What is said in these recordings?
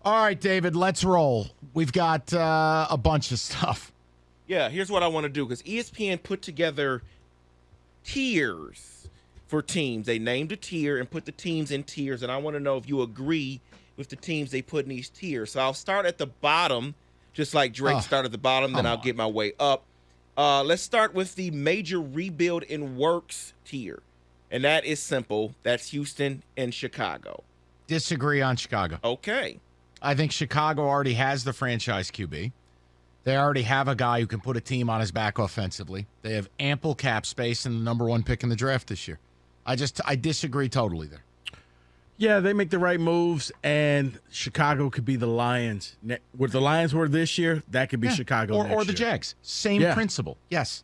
All right, David, let's roll. We've got a bunch of stuff. Yeah, here's what I want to do, because ESPN put together tiers for teams. They named a tier and put the teams in tiers, and I want to know if you agree with the teams they put in these tiers. So I'll start at the bottom, just like Drake started at the bottom, then I'll get my way up. Let's start with the major rebuild in works tier, and that is simple. That's Houston and Chicago. Disagree on Chicago. Okay. I think Chicago already has the franchise QB. They already have a guy who can put a team on his back offensively. They have ample cap space and the number one pick in the draft this year. I disagree totally there. Yeah, they make the right moves, and Chicago could be the Lions. What the Lions were this year, that could be Chicago next or the year. Jags. Same principle. Yes.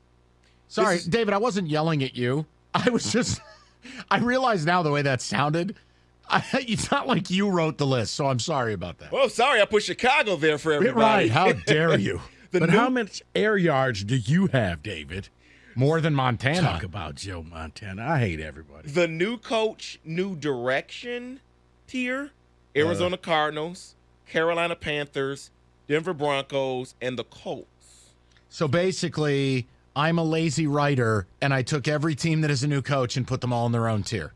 Sorry, David, I wasn't yelling at you. I was just – I realize now the way that sounded – it's not like you wrote the list, so I'm sorry about that. Well, sorry, I put Chicago there for everybody. Right, how dare you. How much air yards do you have, David? More than Montana. Talk about Joe Montana. I hate everybody. The new coach, new direction tier, Arizona Cardinals, Carolina Panthers, Denver Broncos, and the Colts. So basically, I'm a lazy writer, and I took every team that is a new coach and put them all in their own tier.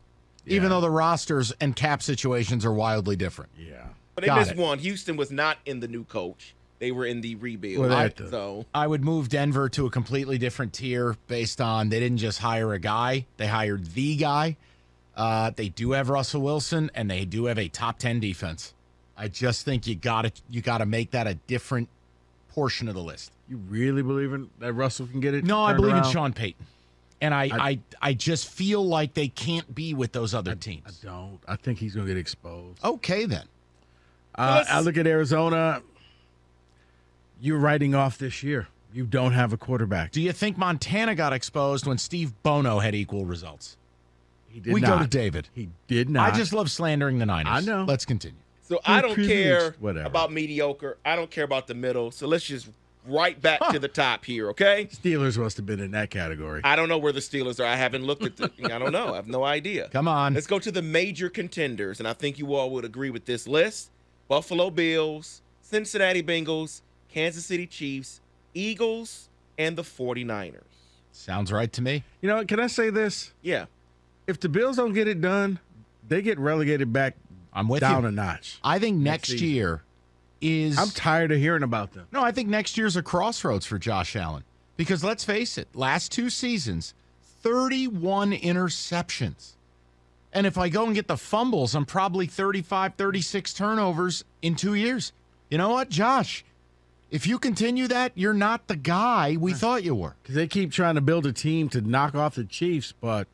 Even though the rosters and cap situations are wildly different. Yeah. But they missed one. Houston was not in the new coach. They were in the rebuild. I would move Denver to a completely different tier based on they didn't just hire a guy. They hired the guy. They do have Russell Wilson, and they do have a top 10 defense. I just think you got to make that a different portion of the list. You really believe in that Russell can get it? No, I believe around? in Sean Payton. And I just feel like they can't be with those other teams. I don't. I think he's going to get exposed. Okay, then. I look at Arizona. You're writing off this year. You don't have a quarterback. Do you think Montana got exposed when Steve Bono had equal results? He did not. We go to David. He did not. I just love slandering the Niners. I know. Let's continue. So I don't care about mediocre. I don't care about the middle. So let's just right back to the top here, okay? Steelers must have been in that category. I don't know where the Steelers are. I haven't looked at the I don't know. I have no idea. Come on. Let's go to the major contenders, and I think you all would agree with this list. Buffalo Bills, Cincinnati Bengals, Kansas City Chiefs, Eagles, and the 49ers. Sounds right to me. You know, can I say this? Yeah. If the Bills don't get it done, they get relegated back down a notch. I think next year is... I'm tired of hearing about them. No, I think next year's a crossroads for Josh Allen. Because let's face it, last 2 seasons, 31 interceptions. And if I go and get the fumbles, I'm probably 35, 36 turnovers in 2 years. You know what, Josh? If you continue that, you're not the guy we thought you were. Because they keep trying to build a team to knock off the Chiefs, but,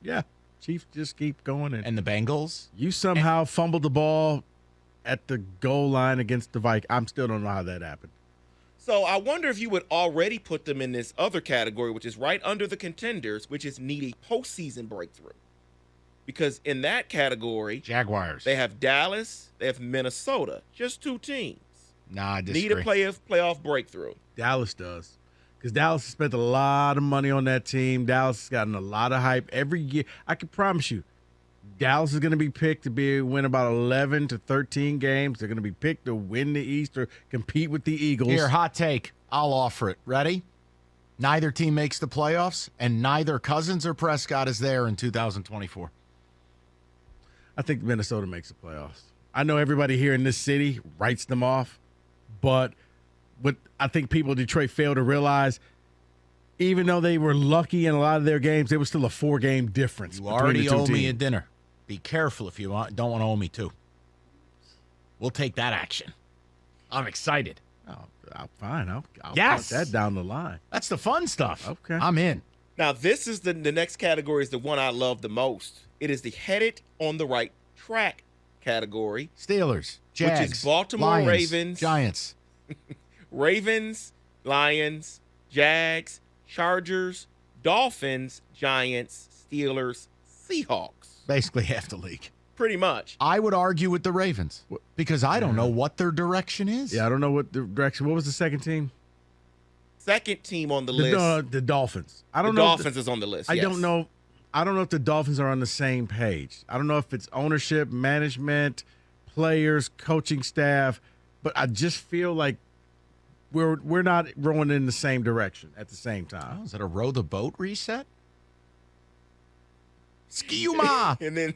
yeah, Chiefs just keep going. And the Bengals? You somehow fumbled the ball at the goal line against the Vikings. I still don't know how that happened. So I wonder if you would already put them in this other category, which is right under the contenders, which is need a postseason breakthrough. Because in that category, Jaguars. They have Dallas, they have Minnesota, just 2 teams. Nah, I disagree. Need a playoff breakthrough. Dallas does. Because Dallas has spent a lot of money on that team. Dallas has gotten a lot of hype every year. I can promise you, Dallas is going to be picked to win about 11 to 13 games. They're going to be picked to win the East or compete with the Eagles. Here, hot take. I'll offer it. Ready? Neither team makes the playoffs, and neither Cousins or Prescott is there in 2024. I think Minnesota makes the playoffs. I know everybody here in this city writes them off, but what I think people in Detroit fail to realize, even though they were lucky in a lot of their games, there was still a 4-game difference. You already owe me a dinner. Be careful if you don't want to owe me 2. We'll take that action. I'm excited. Fine. I'll yes. put that down the line. That's the fun stuff. Okay. I'm in. Now, this is the next category is the one I love the most. It is the headed on the right track category. Steelers, Jags, which is Baltimore Lions, Ravens, Giants. Ravens, Lions, Jags, Chargers, Dolphins, Giants, Steelers, Seahawks. Basically half the league. Pretty much. I would argue with the Ravens because I don't know what their direction is. Yeah, I don't know what the direction. What was the second team? Second team on the list. The Dolphins. I don't know. The Dolphins is on the list. I yes. don't know. I don't know if the Dolphins are on the same page. I don't know if it's ownership, management, players, coaching staff, but I just feel like we're not rowing in the same direction at the same time. Oh, is that a row the boat reset? Ski-uma! And then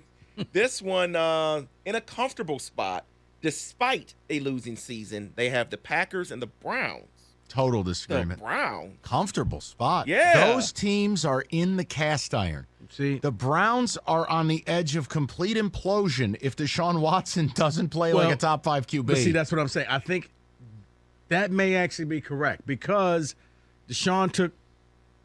this one in a comfortable spot, despite a losing season, they have the Packers and the Browns. Total The disagreement. Browns. Comfortable spot. Yeah. Those teams are in the cast iron. See, The Browns are on the edge of complete implosion if Deshaun Watson doesn't play like Well, a top 5 QB. but see, that's what I'm saying. I think that may actually be correct because Deshaun took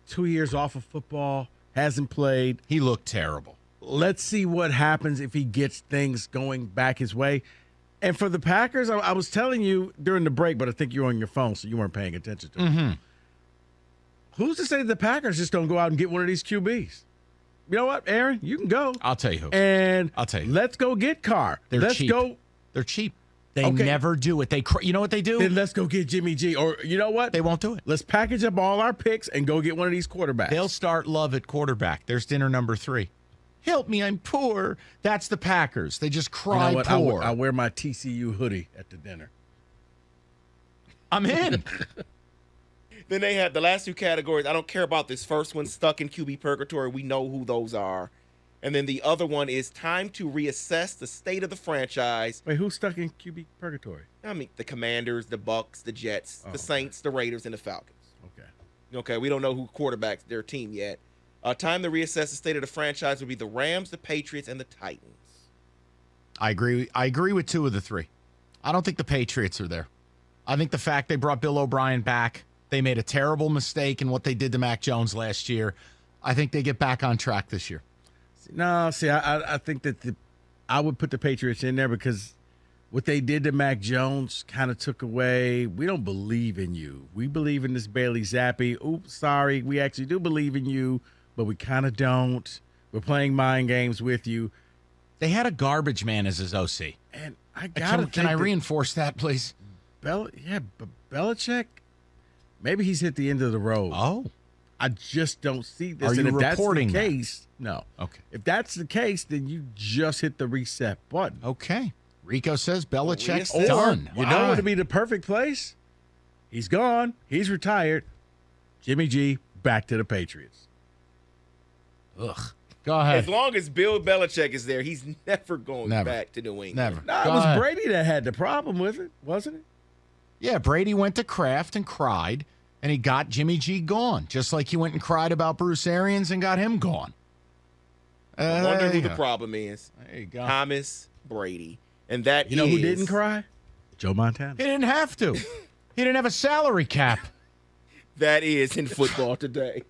2 years off of football, hasn't played. He looked terrible. Let's see what happens if he gets things going back his way. And for the Packers, I was telling you during the break, but I think you were on your phone, so you weren't paying attention to it. Who's to say the Packers just don't go out and get one of these QBs? You know what, Aaron? You can go. I'll tell you who. And I'll tell you. let's go get Carr. They're let's cheap. go. They're cheap. They Okay. never do it. You know what they do? Then let's go get Jimmy G. Or you know what? They won't do it. Let's package up all our picks and go get one of these quarterbacks. They'll start Love at quarterback. There's dinner number 3. Help me, I'm poor. That's the Packers. They just You cry know what? poor. I wear my TCU hoodie at the dinner. I'm in. Then they have the last 2 categories. I don't care about this first one, stuck in QB purgatory. We know who those are. And then the other one is time to reassess the state of the franchise. Wait, who's stuck in QB purgatory? I mean, the Commanders, the Bucks, the Jets, Oh, the Saints, the Raiders, and the Falcons. Okay. Okay, we don't know who quarterbacks their team yet. Time to reassess the state of the franchise would be the Rams, the Patriots, and the Titans. I agree with 2 of the 3. I don't think the Patriots are there. I think the fact they brought Bill O'Brien back, they made a terrible mistake in what they did to Mac Jones last year. I think they get back on track this year. No, see, I think that I would put the Patriots in there because what they did to Mac Jones kind of took away. We don't believe in you. We believe in this Bailey Zappi. Oops, sorry. We actually do believe in you, but we kind of don't. We're playing mind games with you. They had a garbage man as his OC. And I gotta Can I reinforce that, please? but Belichick, maybe he's hit the end of the road. Oh, I just don't see this. Are and you if reporting that's that? the case, no. okay. If that's the case, then you just hit the reset button. Okay. Rico says Belichick's Reassess. done. You know what would be the perfect place? He's gone. He's retired. Jimmy G back to the Patriots. Ugh. Go ahead. As long as Bill Belichick is there, he's never going Never. back to New England. Never. No, it Go was ahead. Brady that had the problem with it, wasn't it? Yeah, Brady went to Kraft and cried, and he got Jimmy G gone, just like he went and cried about Bruce Arians and got him gone. I wonder There who you the go. problem is. There you go. Thomas Brady. And that You know who is- didn't cry? Joe Montana. He didn't have to. He didn't have a salary cap. That is in football today.